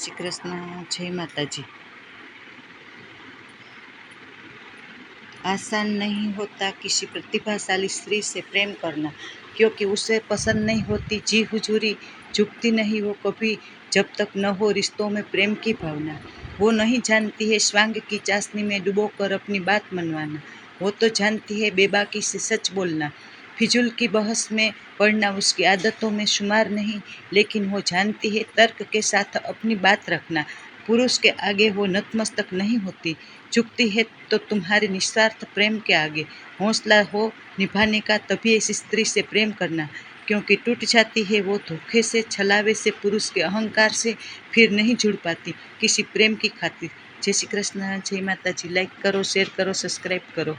श्री कृष्ण। जय माता जी। आसान नहीं होता किसी प्रतिभाशाली स्त्री से प्रेम करना, क्योंकि उसे पसंद नहीं होती जी हुजूरी, झुकती नहीं वो कभी जब तक न हो रिश्तों में प्रेम की भावना। वो नहीं जानती है स्वांग की चाशनी में डुबोकर अपनी बात मनवाना। वो तो जानती है बेबाकी से सच बोलना, फिजूल की बहस में पढ़ना उसकी आदतों में शुमार नहीं, लेकिन वो जानती है तर्क के साथ अपनी बात रखना। पुरुष के आगे वो नतमस्तक नहीं होती, झुकती है तो तुम्हारे निस्वार्थ प्रेम के आगे। हौसला हो निभाने का तभी ऐसी स्त्री से प्रेम करना, क्योंकि टूट जाती है वो धोखे से, छलावे से, पुरुष के अहंकार से, फिर नहीं जुड़ पाती किसी प्रेम की खातिर। जय श्री कृष्ण। जय माता जी। लाइक करो, शेयर करो, सब्सक्राइब करो।